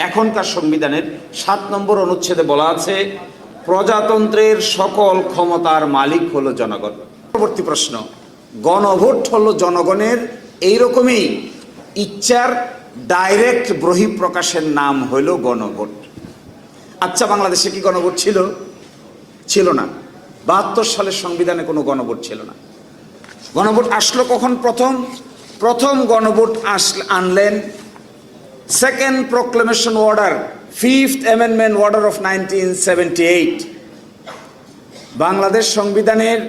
এখনকার সংবিধানের ৭ নম্বর অনুচ্ছেদে বলা আছে প্রজাতন্ত্রের সকল ক্ষমতার মালিক হলো জনগণ। পরবর্তী প্রশ্ন, গণভোট হলো জনগণের এইরকমই ইচ্ছার ডাইরেক্ট বহিঃপ্রকাশের নাম হইল গণভোট। আচ্ছা, বাংলাদেশে কি গণভোট ছিল? ছিল না। ৭২ সালের সংবিধানে কোনো গণভোট ছিল না। গণভোট আসলো কখন? প্রথম গণভোট আনলেন second proclamation order, 5th amendment order of 1978। Bangladesh সংবিধানের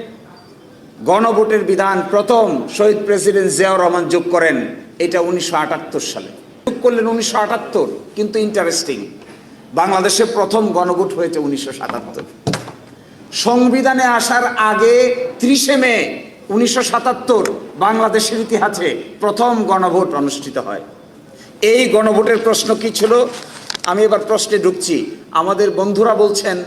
গণভোটের বিধান প্রথম শহীদ প্রেসিডেন্ট জিয়াউর রহমান যোগ করেন। এটা 1978 সালে যোগ করলেন, 1978। কিন্তু ইন্টারেস্টিং, বাংলাদেশে প্রথম গণভোট হয়েছে 1977। সংবিধানে আসার আগে 30শে মে 1977 বাংলাদেশের ইতিহাসে প্রথম গণভোট অনুষ্ঠিত হয়। এই গণভোটের প্রশ্ন কি ছিল? আমি এবার প্রশ্নে ঢুকছি। আমাদের বন্ধুরা বলছেন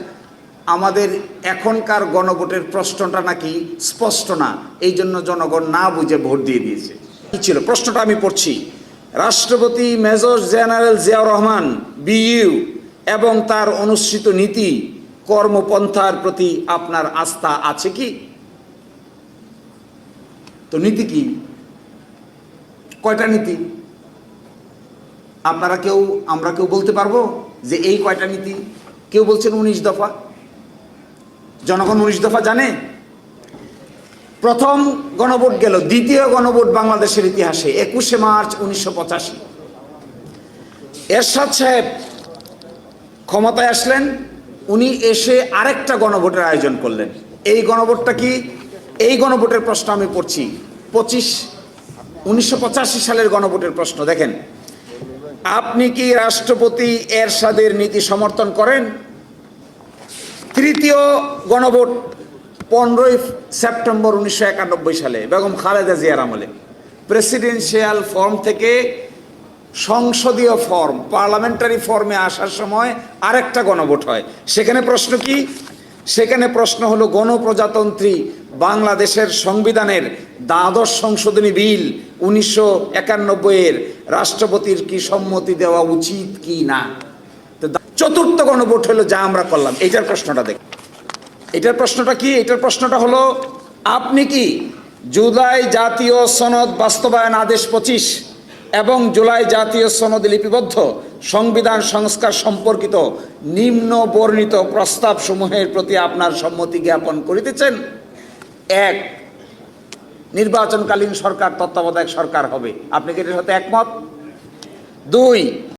আমাদের এখনকার গণভোটের প্রশ্নটা নাকি স্পষ্ট না, এই জন্য জনগণ না বুঝে ভোট দিয়ে দিয়েছে। কি ছিল প্রশ্নটা? আমি পড়ছি। রাষ্ট্রপতি major general Ziaur Rahman BU এবং তার অনুসৃত নীতি কর্মপন্থার প্রতি আপনার আস্থা আছে কি? তো নীতি কি? কয়টা নীতি? আপনারা আমরা কেউ বলতে পারবো যে এই কয়টা নীতি? কেউ বলছেন 19 দফা। জনগণ 19 দফা জানে? প্রথম গণভোট গেল, দ্বিতীয় গণভোট বাংলাদেশের ইতিহাসে 21শে মার্চ 1985। এরশাদ সাহেব ক্ষমতায় আসলেন, উনি এসে আরেকটা গণভোটের আয়োজন করলেন। এই গণভোটটা কি? এই গণভোটের প্রশ্ন আমি পড়ছি। 1985 সালের গণভোটের প্রশ্ন দেখেন। আপনি কি রাষ্ট্রপতি এরশাদের নীতি সমর্থন করেন? তৃতীয় গণভোট 15ই সেপ্টেম্বর 1991 সালে বেগম খালেদা জিয়ার আমলে প্রেসিডেন্সিয়াল ফর্ম থেকে সংসদীয় ফর্ম, পার্লামেন্টারি ফর্মে আসার সময় আরেকটা গণভোট হয়। সেখানে প্রশ্ন কি? সেখানে প্রশ্ন হলো গণপ্রজাতন্ত্রী বাংলাদেশের সংবিধানের দ্বাদশ সংশোধনী বিল 1991 রাষ্ট্রপতির কি সম্মতি দেওয়া উচিত কি না। চতুর্থ গণভোট হলো যা আমরা করলাম। এইটার প্রশ্নটা দেখ। এটার প্রশ্নটা কি? এটার প্রশ্নটা হলো আপনি কি জুলাই জাতীয় সনদ বাস্তবায়ন আদেশ 25 এবং জুলাই জাতীয় সনদে লিপিবদ্ধ সংবিধান সংস্কার সম্পর্কিত নিম্ন বর্ণিত প্রস্তাব সমূহের প্রতি আপনার সম্মতি জ্ঞাপন করিতেছেন? 1, নির্বাচনকালীন সরকার তত্ত্বাবধায়ক সরকার হবে। আপনি কি এটার সাথে একমত? 2,